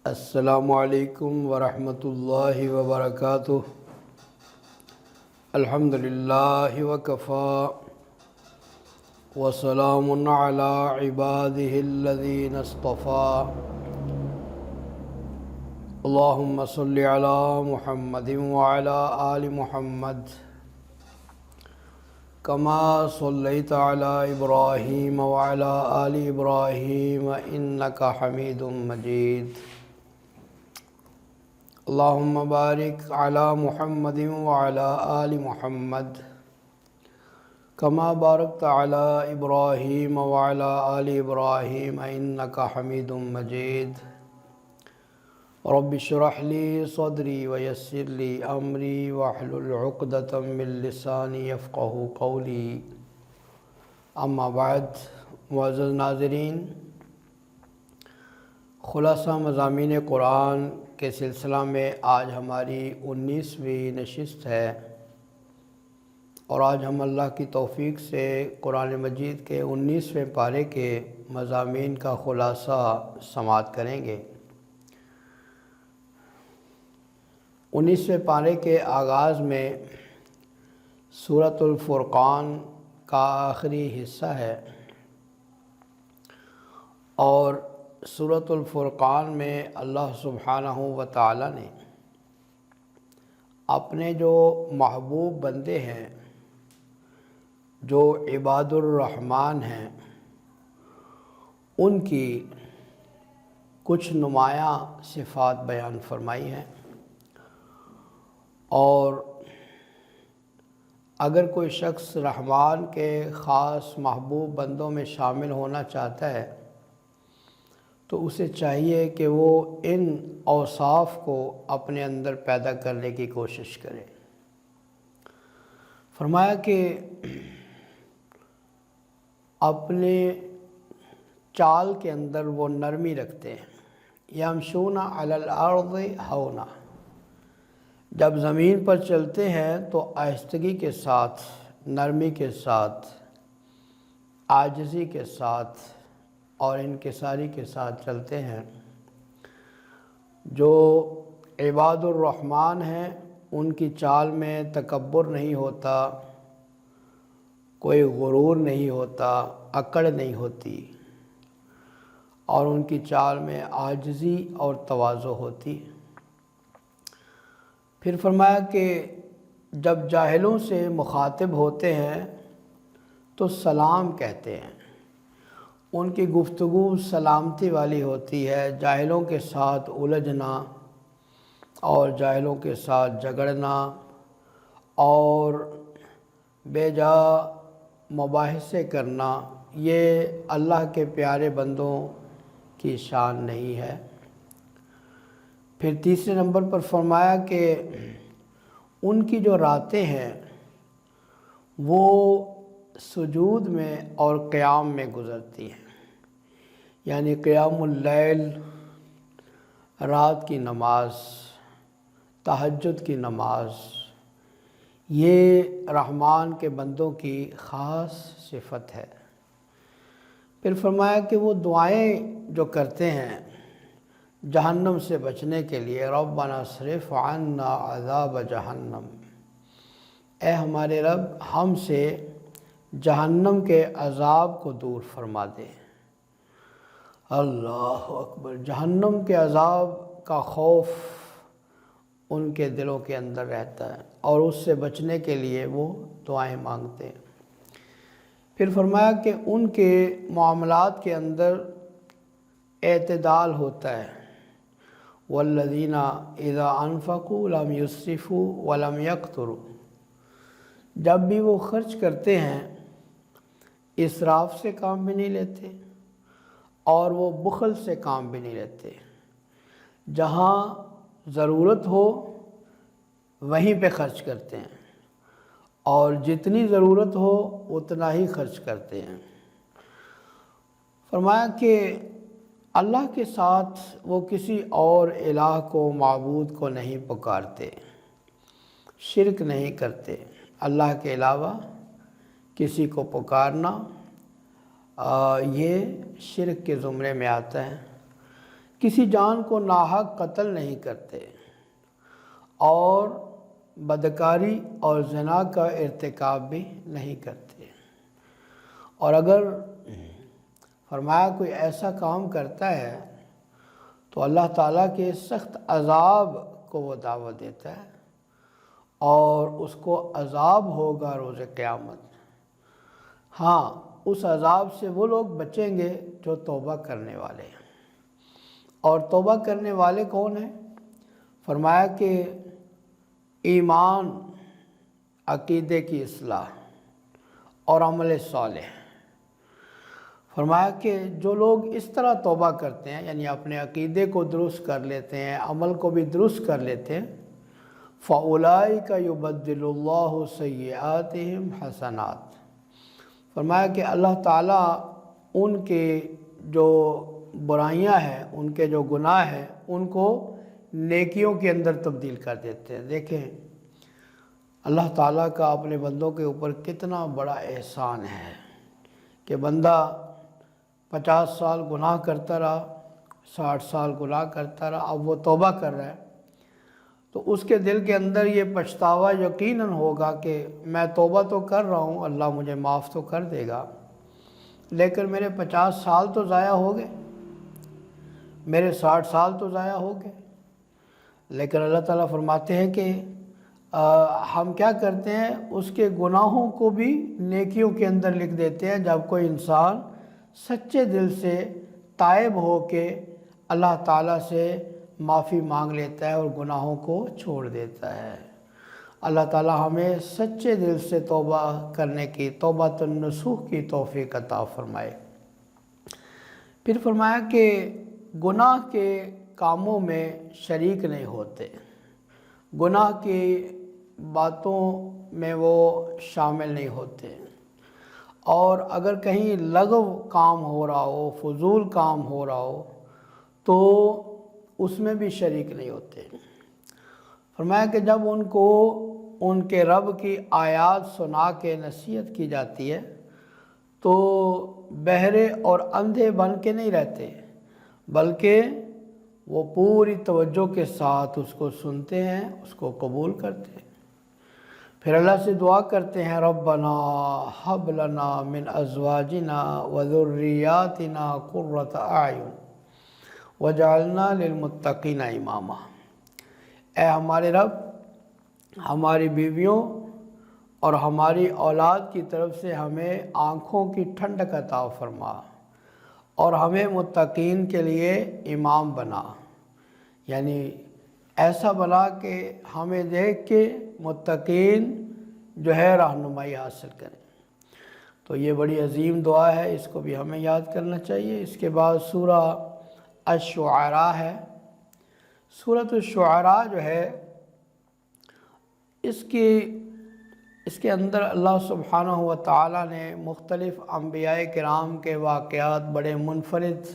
السلام علیکم ورحمۃ اللہ وبرکاتہ۔ الحمد للہ وکفیٰ وسلام علی عبادہ الذین اصطفیٰ۔ اللہم صلی علی محمد وعلی آل محمد کما صلیت علی ابراہیم وعلی آل ابراہیم انک حمید مجید۔ اللہم بارک علی محمد وعلی آل محمد کما بارکت علی ابراہیم وعلی آل ابراہیم انک حمید مجید۔ رب اشرح لی صدری ویسر لی امری واحلل عقدۃ من لسانی یفقہوا قولی۔ اما بعد، معزز ناظرین، خلاصہ مضامین قرآن کے سلسلہ میں آج ہماری 19ویں نشست ہے، اور آج ہم اللہ کی توفیق سے قرآن مجید کے 19ویں پارے کے مضامین کا خلاصہ سماعت کریں گے۔ 19ویں پارے کے آغاز میں سورۃ الفرقان کا آخری حصہ ہے، اور سورۃ الفرقان میں اللہ سبحانہ و تعالی نے اپنے جو محبوب بندے ہیں، جو عباد الرحمن ہیں، ان کی کچھ نمایاں صفات بیان فرمائی ہیں، اور اگر کوئی شخص رحمان کے خاص محبوب بندوں میں شامل ہونا چاہتا ہے تو اسے چاہیے کہ وہ ان اوصاف کو اپنے اندر پیدا کرنے کی کوشش کرے۔ فرمایا کہ اپنے چال کے اندر وہ نرمی رکھتے ہیں، یمشون علی الارض ہونا، جب زمین پر چلتے ہیں تو آہستگی کے ساتھ، نرمی کے ساتھ، عاجزی کے ساتھ اور انکساری کے ساتھ چلتے ہیں۔ جو عباد الرحمن ہیں ان کی چال میں تکبر نہیں ہوتا، کوئی غرور نہیں ہوتا، اکڑ نہیں ہوتی، اور ان کی چال میں عاجزی اور تواضع ہوتی۔ پھر فرمایا کہ جب جاہلوں سے مخاطب ہوتے ہیں تو سلام کہتے ہیں، ان کی گفتگو سلامتی والی ہوتی ہے۔ جاہلوں کے ساتھ الجھنا اور جاہلوں کے ساتھ جھگڑنا اور بے جا مباحثے کرنا، یہ اللہ کے پیارے بندوں کی شان نہیں ہے۔ پھر تیسرے نمبر پر فرمایا کہ ان کی جو راتیں ہیں وہ سجود میں اور قیام میں گزرتی ہیں، یعنی قیام اللیل، رات کی نماز، تہجد کی نماز، یہ رحمان کے بندوں کی خاص صفت ہے۔ پھر فرمایا کہ وہ دعائیں جو کرتے ہیں جہنم سے بچنے کے لیے، ربنا اصرف عنا عذاب جہنم، اے ہمارے رب ہم سے جہنم کے عذاب کو دور فرما دے۔ اللہ اکبر! جہنم کے عذاب کا خوف ان کے دلوں کے اندر رہتا ہے، اور اس سے بچنے کے لیے وہ دعائیں مانگتے ہیں۔ پھر فرمایا کہ ان کے معاملات کے اندر اعتدال ہوتا ہے، والذین اذا انفقوا لم یسرفوا ولم یقتروا، جب بھی وہ خرچ کرتے ہیں اسراف سے کام بھی نہیں لیتے اور وہ بخل سے کام بھی نہیں لیتے۔ جہاں ضرورت ہو وہیں پہ خرچ کرتے ہیں، اور جتنی ضرورت ہو اتنا ہی خرچ کرتے ہیں۔ فرمایا کہ اللہ کے ساتھ وہ کسی اور الہ کو، معبود کو نہیں پکارتے، شرک نہیں کرتے۔ اللہ کے علاوہ کسی کو پکارنا یہ شرک کے زمرے میں آتا ہے۔ کسی جان کو ناحق قتل نہیں کرتے اور بدکاری اور زنا کا ارتکاب بھی نہیں کرتے، اور اگر فرمایا کوئی ایسا کام کرتا ہے تو اللہ تعالیٰ کے سخت عذاب کو وہ دعوت دیتا ہے، اور اس کو عذاب ہوگا روز قیامت۔ ہاں، اس عذاب سے وہ لوگ بچیں گے جو توبہ کرنے والے ہیں۔ اور توبہ کرنے والے کون ہیں؟ فرمایا کہ ایمان، عقیدے کی اصلاح اور عمل صالح۔ فرمایا کہ جو لوگ اس طرح توبہ کرتے ہیں، یعنی اپنے عقیدے کو درست کر لیتے ہیں، عمل کو بھی درست کر لیتے ہیں، فَأُولَئِكَ يُبَدِّلُ اللَّهُ سَيِّئَاتِهِمْ حَسَنَاتٍ۔ فرمایا کہ اللہ تعالیٰ ان کے جو برائیاں ہیں، ان کے جو گناہ ہیں، ان کو نیکیوں کے اندر تبدیل کر دیتے ہیں۔ دیکھیں اللہ تعالیٰ کا اپنے بندوں کے اوپر کتنا بڑا احسان ہے کہ بندہ 50 سال گناہ کرتا رہا، 60 سال گناہ کرتا رہا، اب وہ توبہ کر رہا ہے تو اس کے دل کے اندر یہ پچھتاوا یقیناً ہوگا کہ میں توبہ تو کر رہا ہوں، اللہ مجھے معاف تو کر دے گا، لیکن میرے 50 سال تو ضائع ہو گئے، میرے 60 سال تو ضائع ہو گئے۔ لیکن اللہ تعالیٰ فرماتے ہیں کہ ہم کیا کرتے ہیں، اس کے گناہوں کو بھی نیکیوں کے اندر لکھ دیتے ہیں جب کوئی انسان سچے دل سے تائب ہو کے اللہ تعالیٰ سے معافی مانگ لیتا ہے اور گناہوں کو چھوڑ دیتا ہے۔ اللہ تعالیٰ ہمیں سچے دل سے توبہ کرنے کی، توبۃ النصوح کی توفیق عطا فرمائے۔ پھر فرمایا کہ گناہ کے کاموں میں شریک نہیں ہوتے، گناہ کی باتوں میں وہ شامل نہیں ہوتے، اور اگر کہیں لغو کام ہو رہا ہو، فضول کام ہو رہا ہو تو اس میں بھی شریک نہیں ہوتے۔ فرمایا کہ جب ان کو ان کے رب کی آیات سنا کے نصیحت کی جاتی ہے تو بہرے اور اندھے بن کے نہیں رہتے، بلکہ وہ پوری توجہ کے ساتھ اس کو سنتے ہیں، اس کو قبول کرتے ہیں، پھر اللہ سے دعا کرتے ہیں ربنا ہب لنا من ازواجنا وذریاتنا قرۃ اعین وجعلنا للمتقین اماما۔ اے ہمارے رب، ہماری بیویوں اور ہماری اولاد کی طرف سے ہمیں آنکھوں کی ٹھنڈک عطا فرما، اور ہمیں متقین کے لیے امام بنا، یعنی ایسا بنا کہ ہمیں دیکھ کے متقین جو ہے رہنمائی حاصل کریں۔ تو یہ بڑی عظیم دعا ہے، اس کو بھی ہمیں یاد کرنا چاہیے۔ اس کے بعد سورہ الشعراء ہے۔ سورۃ الشعراء جو ہے اس کے اندر اللہ سبحانہ و تعالیٰ نے مختلف انبیاء کرام کے واقعات بڑے منفرد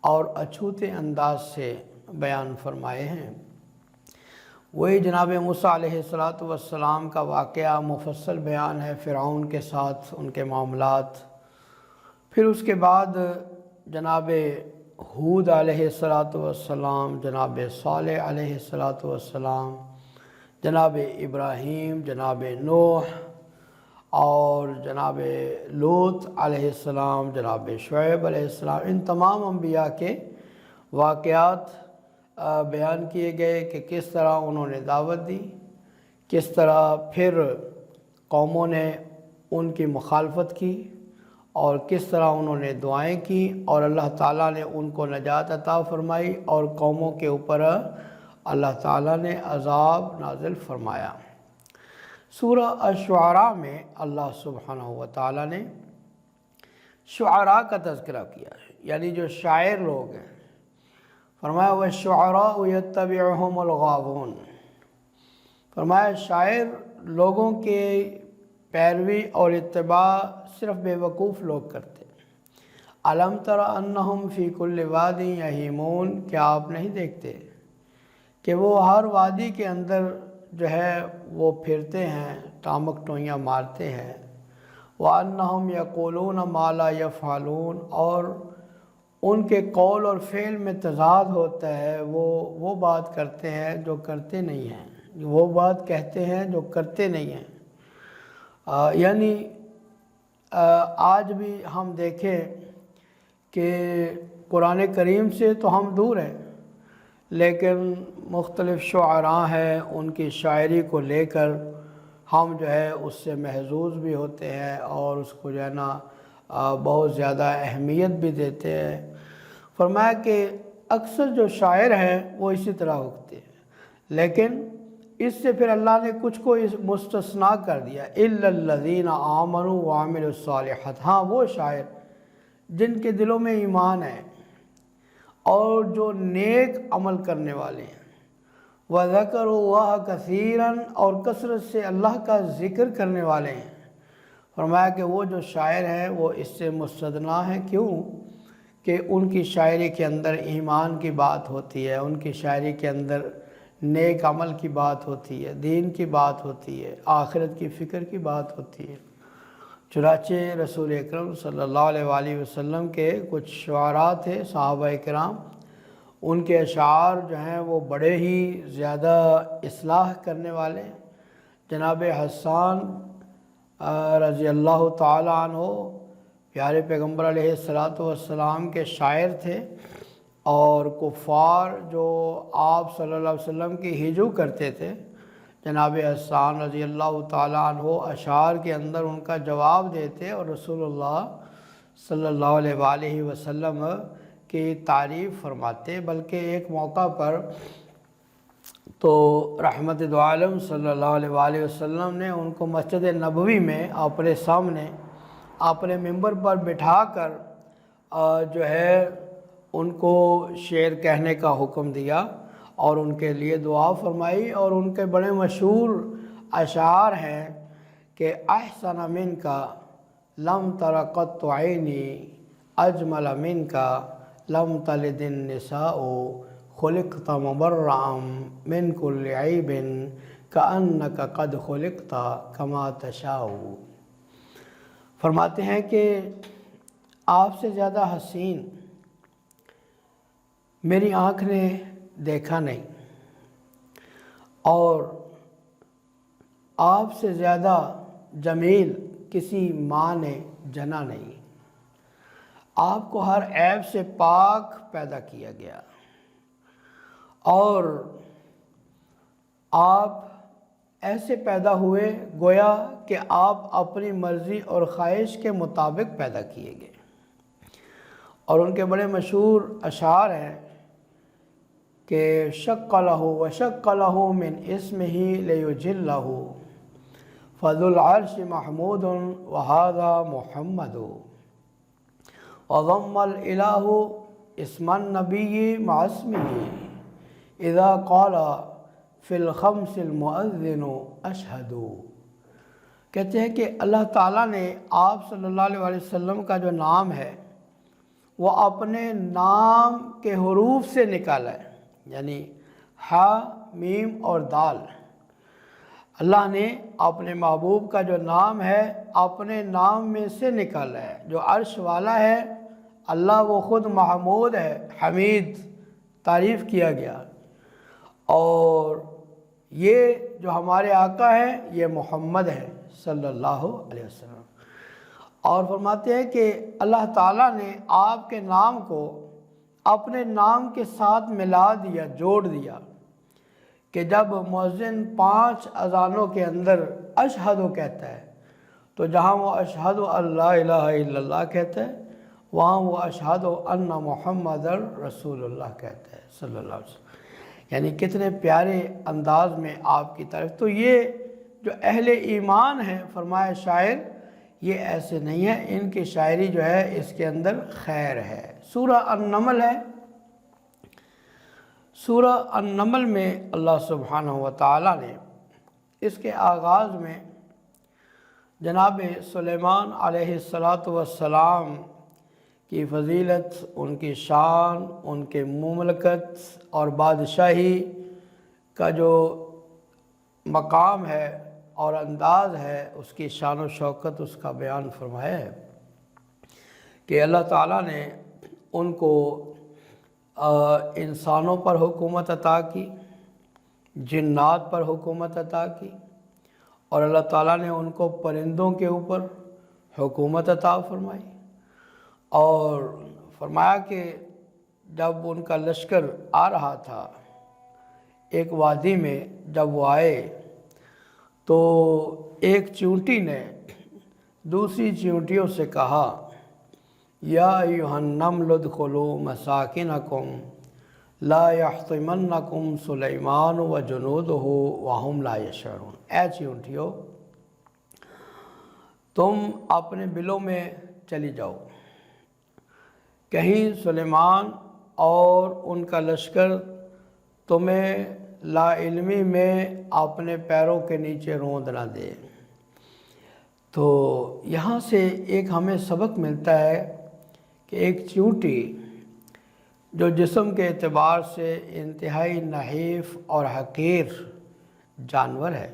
اور اچھوتے انداز سے بیان فرمائے ہیں۔ وہی جناب موسیٰ علیہ السلام کا واقعہ مفصل بیان ہے، فرعون کے ساتھ ان کے معاملات۔ پھر اس کے بعد جناب ہود علیہ السلام، جناب صالح علیہ السلام، جناب ابراہیم، جناب نوح اور جناب لوط علیہ السلام، جناب شعیب علیہ السلام، ان تمام انبیاء کے واقعات بیان کیے گئے کہ کس طرح انہوں نے دعوت دی، کس طرح پھر قوموں نے ان کی مخالفت کی، اور کس طرح انہوں نے دعائیں کی اور اللہ تعالیٰ نے ان کو نجات عطا فرمائی، اور قوموں کے اوپر اللہ تعالیٰ نے عذاب نازل فرمایا۔ سورہ الشعراء میں اللہ سبحانہ و تعالیٰ نے شعراء کا تذکرہ کیا ہے، یعنی جو شاعر لوگ ہیں۔ فرمایا وَالشُّعَرَاءُ يَتَّبِعُهُمُ الْغَاوُونَ۔ فرمایا شاعر لوگوں کے پیروی اور اتباع صرف بے وقوف لوگ کرتے ہیں۔ أَلَمْ تَرَ أَنَّهُمْ فِي كُلِّ وَادٍ يَهِيمُونَ۔ کیا آپ نہیں دیکھتے کہ وہ ہر وادی کے اندر جو ہے وہ پھرتے ہیں، ٹامک ٹوئیاں مارتے ہیں۔ وَأَنَّهُمْ يَقُولُونَ مَا لَا يَفْعَلُونَ، اور ان کے قول اور فعل میں تضاد ہوتا ہے، وہ بات کرتے ہیں جو کرتے نہیں ہیں، وہ بات کہتے ہیں جو کرتے نہیں ہیں۔ یعنی آج بھی ہم دیکھیں کہ قرآن کریم سے تو ہم دور ہیں، لیکن مختلف شعراء ہیں، ان کی شاعری کو لے کر ہم جو ہے اس سے محظوظ بھی ہوتے ہیں اور اس کو جو ہے نا بہت زیادہ اہمیت بھی دیتے ہیں۔ فرمایا کہ اکثر جو شاعر ہیں وہ اسی طرح ہوتے ہیں، لیکن اس سے پھر اللہ نے کچھ کو مستثنا کر دیا، الا الذین آمنوا وعملوا الصالحات۔ ہاں وہ شاعر جن کے دلوں میں ایمان ہے اور جو نیک عمل کرنے والے ہیں، وَذَكَرُوا اللَّهَ كَثِيرًا، اور کثرت سے اللہ کا ذکر کرنے والے ہیں۔ فرمایا کہ وہ جو شاعر ہیں وہ اس سے مستثنا ہیں، کیوں کہ ان کی شاعری کے اندر ایمان کی بات ہوتی ہے، ان کی شاعری کے اندر نیک عمل کی بات ہوتی ہے، دین کی بات ہوتی ہے، آخرت کی فکر کی بات ہوتی ہے۔ چنانچہ رسول اکرم صلی اللہ علیہ وآلہ وسلم کے کچھ شعراء تھے، صحابہ کرام، ان کے اشعار جو ہیں وہ بڑے ہی زیادہ اصلاح کرنے والے۔ جناب حسان رضی اللہ تعالیٰ عنہ پیارے پیغمبر علیہ السلام کے شاعر تھے، اور کفار جو آپ صلی اللہ علیہ وسلم کی ہجو کرتے تھے، جناب حسان رضی اللہ تعالیٰ عنہ اشعار کے اندر ان کا جواب دیتے اور رسول اللہ صلی اللہ علیہ وآلہ وسلم کی تعریف فرماتے۔ بلکہ ایک موقع پر تو رحمت دو عالم صلی اللہ علیہ وآلہ وسلم نے ان کو مسجد نبوی میں اپنے سامنے اپنے ممبر پر بٹھا کر جو ہے ان کو شعر کہنے کا حکم دیا اور ان کے لیے دعا فرمائی، اور ان کے بڑے مشہور اشعار ہیں کہ احسن من کا لم تر قط عینی، اجمل من کا لم تلد النساء، خلقت مبرعا من كل عیب کأنک قد خلقت کما تشاء۔ فرماتے ہیں کہ آپ سے زیادہ حسین میری آنکھ نے دیکھا نہیں، اور آپ سے زیادہ جمیل کسی ماں نے جنا نہیں۔ آپ کو ہر عیب سے پاک پیدا کیا گیا، اور آپ ایسے پیدا ہوئے گویا کہ آپ اپنی مرضی اور خواہش کے مطابق پیدا کیے گئے۔ اور ان کے بڑے مشہور اشعار ہیں کہ شق لہ وشق لہ من اسمہ لیجلہ، فذو العرش محمود وہذا محمد، وضم الالہ اسم النبی مع اسمہ، اذا قال فی الخمس المؤذن اشہد۔ کہتے ہیں کہ اللہ تعالیٰ نے آپ صلی اللہ علیہ وسلم کا جو نام ہے وہ اپنے نام کے حروف سے نکالا ہے، یعنی ح، میم اور دال۔ اللہ نے اپنے محبوب کا جو نام ہے اپنے نام میں سے نکالا ہے۔ جو عرش والا ہے اللہ وہ خود محمود ہے، حمید، تعریف کیا گیا، اور یہ جو ہمارے آقا ہیں یہ محمد ہے صلی اللہ علیہ وسلم۔ اور فرماتے ہیں کہ اللہ تعالیٰ نے آپ کے نام کو اپنے نام کے ساتھ ملا دیا، جوڑ دیا، کہ جب مؤذن 5 اذانوں کے اندر اشہدو کہتا ہے تو جہاں وہ اشہد اللہ الہ الا اللہ کہتا ہے، وہاں وہ اشہد ان محمد رسول اللہ کہتا ہے صلی اللہ علیہ وسلم۔ یعنی کتنے پیارے انداز میں آپ کی طرف۔ تو یہ جو اہل ایمان ہیں، فرمایا شاعر یہ ایسے نہیں ہے، ان کی شاعری جو ہے اس کے اندر خیر ہے۔ سورہ النمل ہے، سورہ النمل میں اللہ سبحانہ وتعالی نے اس کے آغاز میں جناب سلیمان علیہ السلام کی فضیلت، ان کی شان، ان کے مملکت اور بادشاہی کا جو مقام ہے اور انداز ہے، اس کی شان و شوکت، اس کا بیان فرمایا ہے کہ اللہ تعالیٰ نے ان کو انسانوں پر حکومت عطا کی، جنات پر حکومت عطا کی، اور اللہ تعالیٰ نے ان کو پرندوں کے اوپر حکومت عطا فرمائی، اور فرمایا کہ جب ان کا لشکر آ رہا تھا ایک وادی میں، جب وہ آئے تو ایک چیونٹی نے دوسری چیونٹیوں سے کہا یا ایھا النمل ادخلوا مساکنکم لا یحطمنکم سلیمان وجنودہ وہم لا یشعرون۔ اے چیونٹیوں، تم اپنے بلوں میں چلی جاؤ، کہیں سلیمان اور ان کا لشکر تمہیں لا علمی میں اپنے پیروں کے نیچے روند نہ دے۔ تو یہاں سے ایک ہمیں سبق ملتا ہے کہ ایک چیونٹی جو جسم کے اعتبار سے انتہائی نحیف اور حقیر جانور ہے،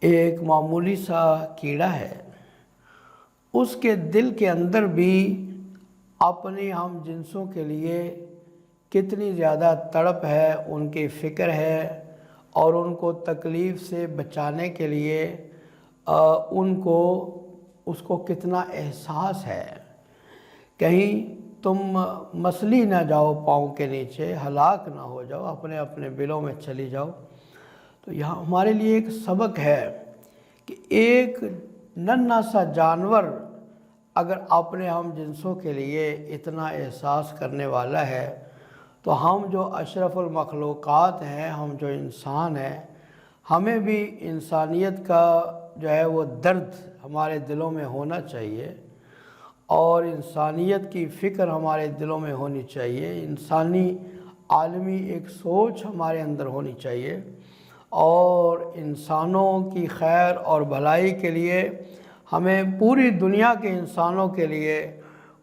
ایک معمولی سا کیڑا ہے، اس کے دل کے اندر بھی اپنی ہم جنسوں کے لیے کتنی زیادہ تڑپ ہے، ان کی فکر ہے، اور ان کو تکلیف سے بچانے کے لیے اس کو کتنا احساس ہے۔ کہیں تم مسلی نہ جاؤ پاؤں کے نیچے، ہلاک نہ ہو جاؤ، اپنے اپنے بلوں میں چلی جاؤ۔ تو یہاں ہمارے لیے ایک سبق ہے کہ ایک ننھا سا جانور اگر اپنے ہم جنسوں کے لیے اتنا احساس کرنے والا ہے، تو ہم جو اشرف المخلوقات ہیں، ہم جو انسان ہیں، ہمیں بھی انسانیت کا جو ہے وہ درد ہمارے دلوں میں ہونا چاہیے، اور انسانیت کی فکر ہمارے دلوں میں ہونی چاہیے، انسانی عالمی ایک سوچ ہمارے اندر ہونی چاہیے، اور انسانوں کی خیر اور بھلائی کے لیے ہمیں پوری دنیا کے انسانوں کے لیے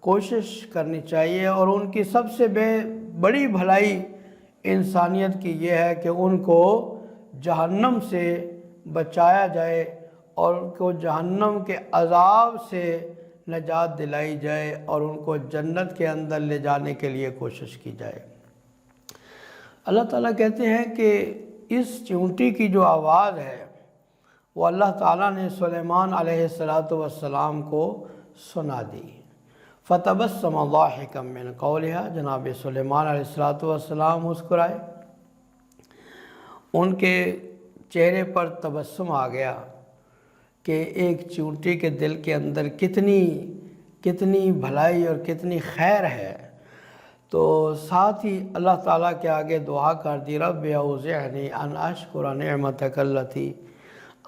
کوشش کرنی چاہیے، اور ان کی سب سے بڑی بھلائی انسانیت کی یہ ہے کہ ان کو جہنم سے بچایا جائے، اور ان کو جہنم کے عذاب سے نجات دلائی جائے، اور ان کو جنت کے اندر لے جانے کے لیے کوشش کی جائے۔ اللہ تعالیٰ کہتے ہیں کہ اس چیونٹی کی جو آواز ہے وہ اللہ تعالیٰ نے سلیمان علیہ السلام کو سنا دی۔ فَتَبَسَّمَ ضَاحِكًا مِّن قَوْلِهَا، جناب سلیمان علیہ السلام مسکرائے، ان کے چہرے پر تبسم آ گیا کہ ایک چیونٹی کے دل کے اندر کتنی بھلائی اور کتنی خیر ہے۔ تو ساتھ ہی اللہ تعالیٰ کے آگے دعا کر دی، رب اوزعنی ان اشکر نعمتک التی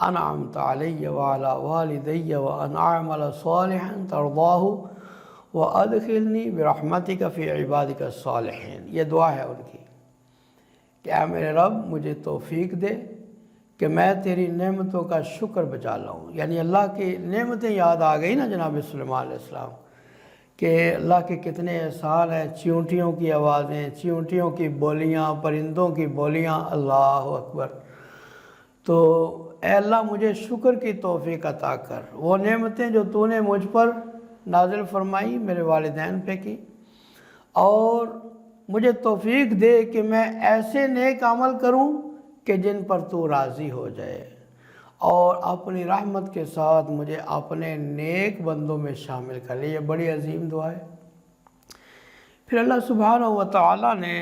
انعمت علی وعلی والدی وان اعمل صالحا ترضاہ وادخلنی برحمتک فی عبادک الصالحین۔ یہ دعا ہے ان کی کہ اے میرے رب، مجھے توفیق دے کہ میں تیری نعمتوں کا شکر بجا لاؤں۔ یعنی اللہ کی نعمتیں یاد آ گئی نا جناب سلیمان علیہ السلام، کہ اللہ کے کتنے احسان ہیں، چیونٹیوں کی آوازیں، چیونٹیوں کی بولیاں، پرندوں کی بولیاں، اللہ اکبر۔ تو اے اللہ، مجھے شکر کی توفیق عطا کر، وہ نعمتیں جو تو نے مجھ پر نازل فرمائی، میرے والدین پہ کی، اور مجھے توفیق دے کہ میں ایسے نیک عمل کروں کہ جن پر تو راضی ہو جائے، اور اپنی رحمت کے ساتھ مجھے اپنے نیک بندوں میں شامل کر لے۔ یہ بڑی عظیم دعا ہے۔ پھر اللہ سبحانہ و تعالیٰ نے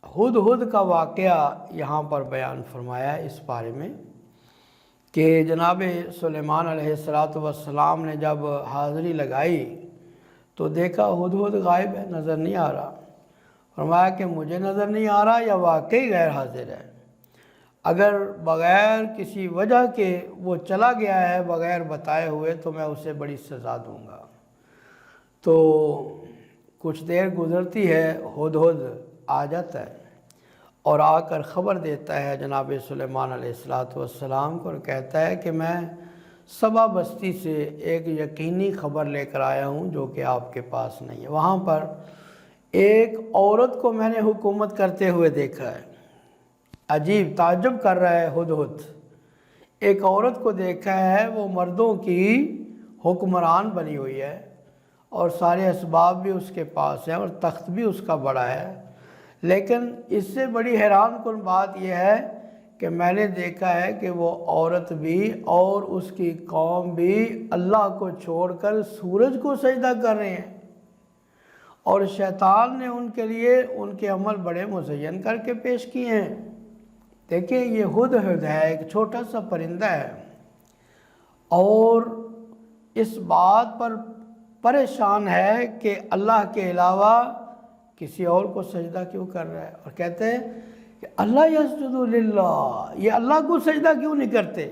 ہدہد کا واقعہ یہاں پر بیان فرمایا اس بارے میں کہ جناب سلیمان علیہ السلام نے جب حاضری لگائی تو دیکھا ہدہد غائب ہے، نظر نہیں آ رہا۔ فرمایا کہ مجھے نظر نہیں آ رہا یا واقعی غیر حاضر ہے، اگر بغیر کسی وجہ کے وہ چلا گیا ہے بغیر بتائے ہوئے تو میں اسے بڑی سزا دوں گا۔ تو کچھ دیر گزرتی ہے، ہدہد آ جاتا ہے اور آ کر خبر دیتا ہے جناب سلیمان علیہ السلام کو، اور کہتا ہے کہ میں سبا بستی سے ایک یقینی خبر لے کر آیا ہوں جو کہ آپ کے پاس نہیں ہے۔ وہاں پر ایک عورت کو میں نے حکومت کرتے ہوئے دیکھا ہے۔ عجیب، تعجب کر رہا ہے ہدہد، ایک عورت کو دیکھا ہے وہ مردوں کی حکمران بنی ہوئی ہے، اور سارے اسباب بھی اس کے پاس ہیں اور تخت بھی اس کا بڑا ہے، لیکن اس سے بڑی حیران کن بات یہ ہے کہ میں نے دیکھا ہے کہ وہ عورت بھی اور اس کی قوم بھی اللہ کو چھوڑ کر سورج کو سجدہ کر رہے ہیں، اور شیطان نے ان کے لیے ان کے عمل بڑے مزین کر کے پیش کیے ہیں۔ دیکھیں یہ ہدہد ہے، ایک چھوٹا سا پرندہ ہے، اور اس بات پر پریشان ہے کہ اللہ کے علاوہ کسی اور کو سجدہ کیوں کر رہا ہے، اور کہتے ہیں کہ اللہ یسجد للہ، یہ اللہ کو سجدہ کیوں نہیں کرتے؟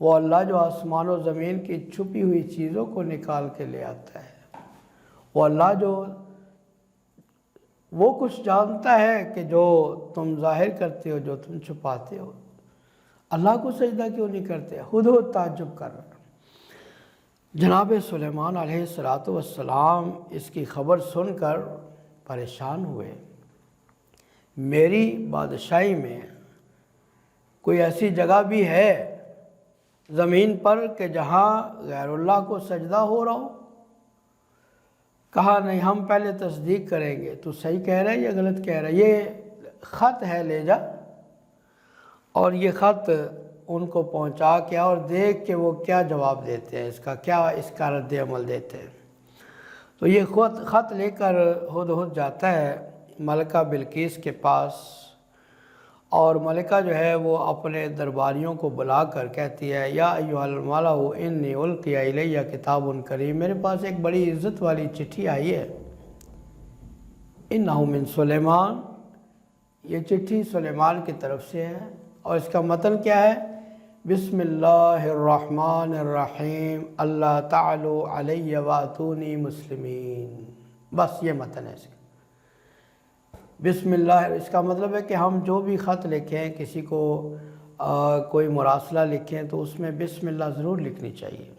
وہ اللہ جو آسمان و زمین کی چھپی ہوئی چیزوں کو نکال کے لے آتا ہے، وہ اللہ جو وہ کچھ جانتا ہے کہ جو تم ظاہر کرتے ہو، جو تم چھپاتے ہو، اللہ کو سجدہ کیوں نہیں کرتے؟ ہدہد تعجب کر رہا۔ جناب سلیمان علیہ السلام اس کی خبر سن کر پریشان ہوئے، میری بادشاہی میں کوئی ایسی جگہ بھی ہے زمین پر کہ جہاں غیر اللہ کو سجدہ ہو رہا ہو؟ کہا نہیں، ہم پہلے تصدیق کریں گے تو صحیح کہہ رہا ہے یا غلط کہہ رہا ہے، یہ خط ہے لے جا، اور یہ خط ان کو پہنچا کے اور دیکھ کہ وہ کیا جواب دیتے ہیں، اس کا رد عمل دیتے ہیں۔ تو یہ خط لے کر ہدہد جاتا ہے ملکہ بلقیس کے پاس، اور ملکہ جو ہے وہ اپنے درباریوں کو بلا کر کہتی ہے یا ایھا الملأ انی القی الیہ کتاب کریم، میرے پاس ایک بڑی عزت والی چٹھی آئی ہے، انہ من سلیمان، یہ چٹھی سلیمان کی طرف سے ہے، اور اس کا متن کیا ہے؟ بسم اللہ الرحمن الرحیم اللہ تعالی علیہ واتونی مسلمین، بس یہ متن ہے اس کا۔ بسم اللہ، اس کا مطلب ہے کہ ہم جو بھی خط لکھیں، کسی کو کوئی مراسلہ لکھیں تو اس میں بسم اللہ ضرور لکھنی چاہیے،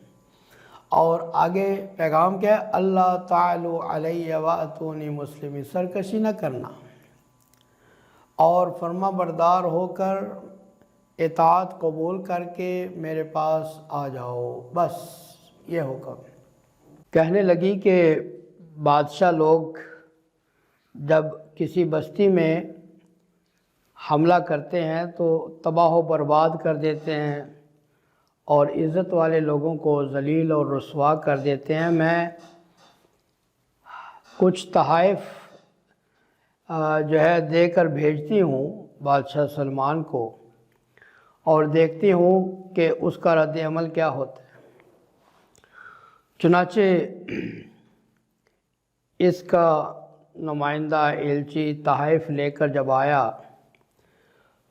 اور آگے پیغام کیا ہے؟ اللہ تعالی علیہ واتونی مسلمین، سرکشی نہ کرنا اور فرما بردار ہو کر اطاعت قبول کر کے میرے پاس آ جاؤ، بس یہ حکم۔ کہنے لگی کہ بادشاہ لوگ جب کسی بستی میں حملہ کرتے ہیں تو تباہ و برباد کر دیتے ہیں اور عزت والے لوگوں کو ذلیل اور رسوا کر دیتے ہیں۔ میں کچھ تحائف جو ہے دے کر بھیجتی ہوں بادشاہ سلمان کو، اور دیکھتی ہوں کہ اس کا رد عمل کیا ہوتا ہے۔ چنانچہ اس کا نمائندہ ایلچی تحائف لے کر جب آیا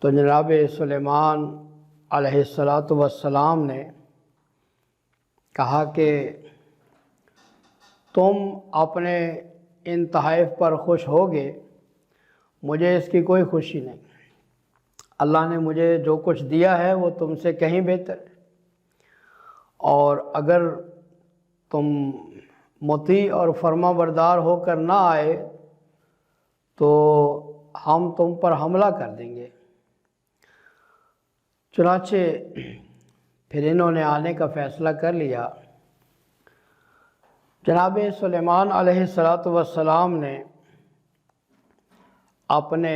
تو جناب سلیمان علیہ السلام نے کہا کہ تم اپنے ان تحائف پر خوش ہوگے، مجھے اس کی کوئی خوشی نہیں، اللہ نے مجھے جو کچھ دیا ہے وہ تم سے کہیں بہتر ہے، اور اگر تم مطیع اور فرما بردار ہو کر نہ آئے تو ہم تم پر حملہ کر دیں گے۔ چنانچہ پھر انہوں نے آنے کا فیصلہ کر لیا۔ جناب سلیمان علیہ السلام نے اپنے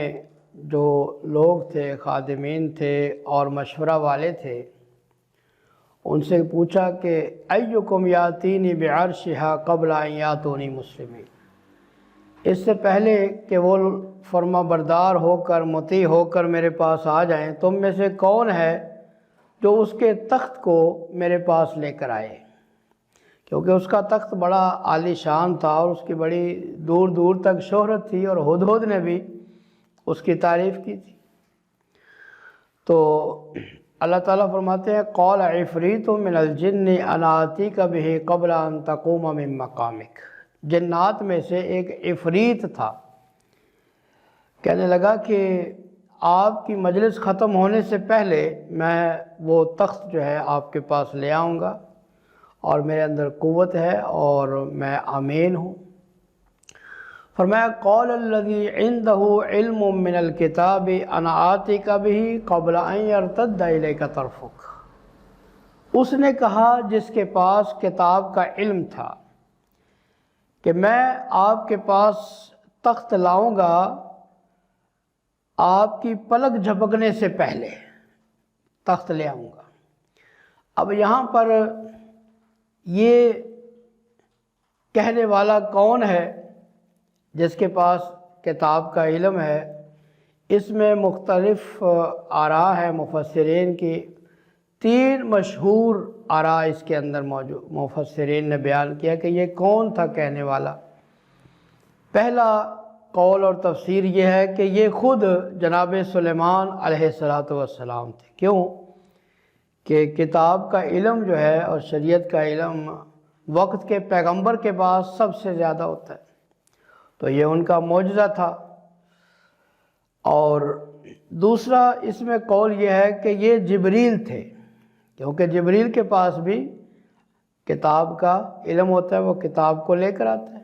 جو لوگ تھے، خادمین تھے اور مشورہ والے تھے، ان سے پوچھا کہ ایکم یاتینی بعرشہا قبل ان یاتونی مسلمین، اس سے پہلے کہ وہ فرما بردار ہو کر مطیع ہو کر میرے پاس آ جائیں، تم میں سے کون ہے جو اس کے تخت کو میرے پاس لے کر آئے؟ کیونکہ اس کا تخت بڑا عالی شان تھا اور اس کی بڑی دور دور تک شہرت تھی، اور ہدہد نے بھی اس کی تعریف کی تھی۔ تو اللہ تعالیٰ فرماتے ہیں قال عفریت من الجن انا آتیک بہ قبل ان تقوم من مقامک، جنات میں سے ایک عفریت تھا، کہنے لگا کہ آپ کی مجلس ختم ہونے سے پہلے میں وہ تخت جو ہے آپ کے پاس لے آؤں گا، اور میرے اندر قوت ہے اور میں امین ہوں۔ فرمایا قال الذی عندہ علم من الکتاب انا آتیک بہ قبل ان یرتد الیک طرفک، اس نے کہا جس کے پاس کتاب کا علم تھا کہ میں آپ کے پاس تخت لاؤں گا آپ کی پلک جھپکنے سے پہلے تخت لے آؤں گا۔ اب یہاں پر یہ کہنے والا کون ہے جس کے پاس کتاب کا علم ہے؟ اس میں مختلف آراء ہے مفسرین کی، 3 مشہور آراء اس کے اندر موجود مفسرین نے بیان کیا کہ یہ کون تھا کہنے والا۔ پہلا قول اور تفسیر یہ ہے کہ یہ خود جناب سلیمان علیہ السلام تھے۔ کیوں کہ کتاب کا علم جو ہے اور شریعت کا علم وقت کے پیغمبر کے پاس سب سے زیادہ ہوتا ہے، تو یہ ان کا معجزہ تھا۔ اور دوسرا اس میں قول یہ ہے کہ یہ جبریل تھے، کیونکہ جبریل کے پاس بھی کتاب کا علم ہوتا ہے، وہ کتاب کو لے کر آتا ہے۔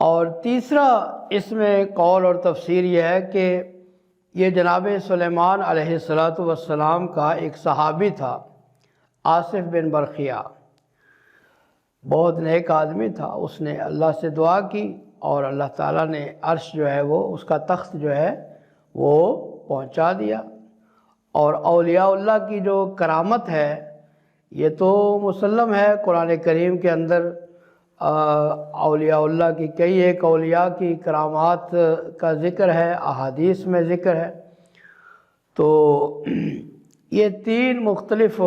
اور تیسرا اس میں قول اور تفسیر یہ ہے کہ یہ جناب سلیمان علیہ السلام کا ایک صحابی تھا، آصف بن برقیہ، بہت نیک آدمی تھا۔ اس نے اللہ سے دعا کی اور اللہ تعالیٰ نے عرش جو ہے وہ اس کا تخت جو ہے وہ پہنچا دیا۔ اور اولیاء اللہ کی جو کرامت ہے یہ تو مسلم ہے، قرآن کریم کے اندر اولیاء اللہ کی کئی ایک اولیاء کی کرامات کا ذکر ہے، احادیث میں ذکر ہے۔ تو یہ 3 مختلف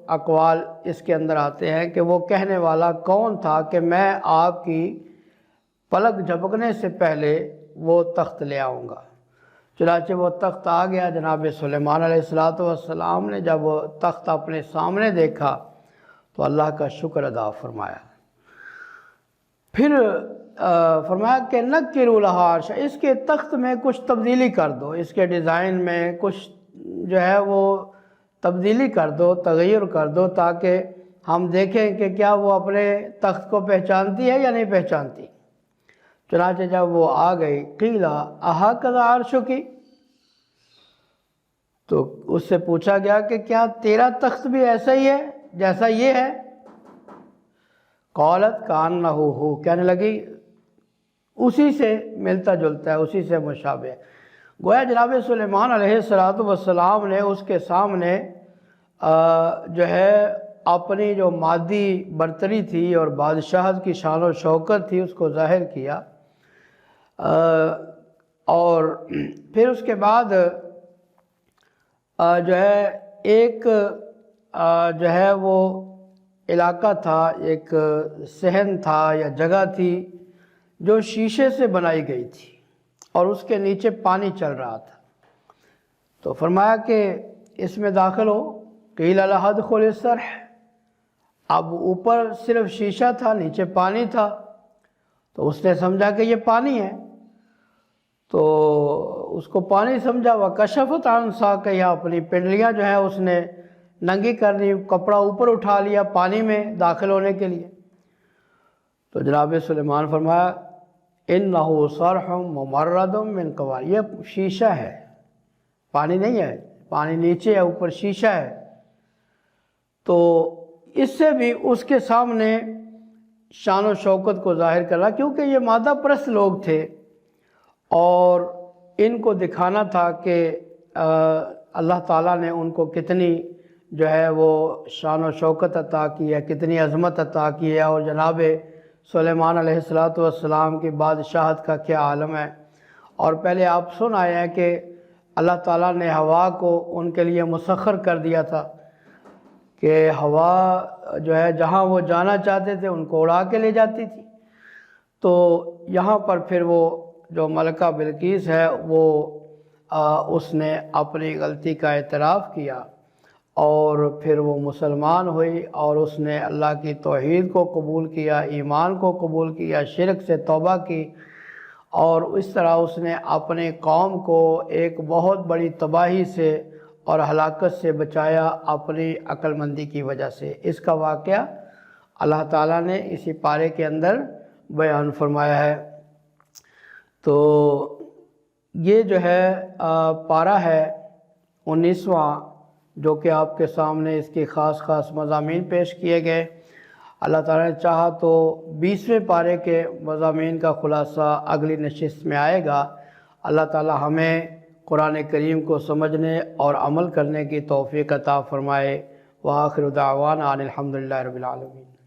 اقوال اس کے اندر آتے ہیں کہ وہ کہنے والا کون تھا کہ میں آپ کی پلک جھپکنے سے پہلے وہ تخت لے آؤں گا۔ چنانچہ وہ تخت آ گیا۔ جناب سلیمان علیہ السلام نے جب وہ تخت اپنے سامنے دیکھا تو اللہ کا شکر ادا فرمایا۔ پھر فرمایا کہ نکروا لہا عرشا، اس کے تخت میں کچھ تبدیلی کر دو، اس کے ڈیزائن میں کچھ جو ہے وہ تبدیلی کر دو، تغیر کر دو، تاکہ ہم دیکھیں کہ کیا وہ اپنے تخت کو پہچانتی ہے یا نہیں پہچانتی۔ چنانچہ جب وہ آ گئی، قیل اہکذا عرشکی، تو اس سے پوچھا گیا کہ کیا تیرا تخت بھی ایسا ہی ہے جیسا یہ ہے؟ قالت کانہ ہو، کہنے لگی اسی سے ملتا جلتا ہے، اسی سے مشابہ ہے۔ گویا جناب سلیمان علیہ السلام نے اس کے سامنے جو ہے اپنی جو مادی برتری تھی اور بادشاہت کی شان و شوکت تھی اس کو ظاہر کیا، اور پھر اس کے بعد جو ہے ایک جو ہے وہ علاقہ تھا، ایک صحن تھا یا جگہ تھی جو شیشے سے بنائی گئی تھی اور اس کے نیچے پانی چل رہا تھا۔ تو فرمایا کہ اس میں داخل ہو، قیل لہا ادخل الصرح، اب اوپر صرف شیشہ تھا، نیچے پانی تھا، تو اس نے سمجھا کہ یہ پانی ہے، تو اس کو پانی سمجھا۔ وکشفت عن ساقیہا، اپنی پنڈلیاں جو ہیں اس نے ننگی کرنی، کپڑا اوپر اٹھا لیا پانی میں داخل ہونے کے لیے۔ تو جناب سلیمان فرمایا انہ صرح ممرد من قوار، یہ شیشہ ہے، پانی نہیں ہے، پانی نیچے ہے، اوپر شیشہ ہے۔ تو اس سے بھی اس کے سامنے شان و شوکت کو ظاہر کرنا، کیونکہ یہ مادہ پرست لوگ تھے اور ان کو دکھانا تھا کہ اللہ تعالیٰ نے ان کو کتنی جو ہے وہ شان و شوکت عطا کی ہے، کتنی عظمت عطا کی ہے، اور جناب سلیمان علیہ السلام کی بادشاہت کا کیا عالم ہے۔ اور پہلے آپ سن آئے ہیں کہ اللہ تعالیٰ نے ہوا کو ان کے لیے مسخر کر دیا تھا کہ ہوا جو ہے جہاں وہ جانا چاہتے تھے ان کو اڑا کے لے جاتی تھی۔ تو یہاں پر پھر وہ جو ملکہ بلقیس ہے وہ اس نے اپنی غلطی کا اعتراف کیا اور پھر وہ مسلمان ہوئی اور اس نے اللہ کی توحید کو قبول کیا، ایمان کو قبول کیا، شرک سے توبہ کی، اور اس طرح اس نے اپنے قوم کو ایک بہت بڑی تباہی سے اور ہلاکت سے بچایا اپنی عقل مندی کی وجہ سے۔ اس کا واقعہ اللہ تعالیٰ نے اسی پارے کے اندر بیان فرمایا ہے۔ تو یہ جو ہے پارہ ہے 19واں، جو کہ آپ کے سامنے اس کی خاص مضامین پیش کیے گئے۔ اللہ تعالیٰ نے چاہا تو 20ویں پارے کے مضامین کا خلاصہ اگلی نشست میں آئے گا۔ اللہ تعالیٰ ہمیں قرآن کریم کو سمجھنے اور عمل کرنے کی توفیق عطا فرمائے۔ وآخر دعوانا ان الحمد للہ رب العالمین۔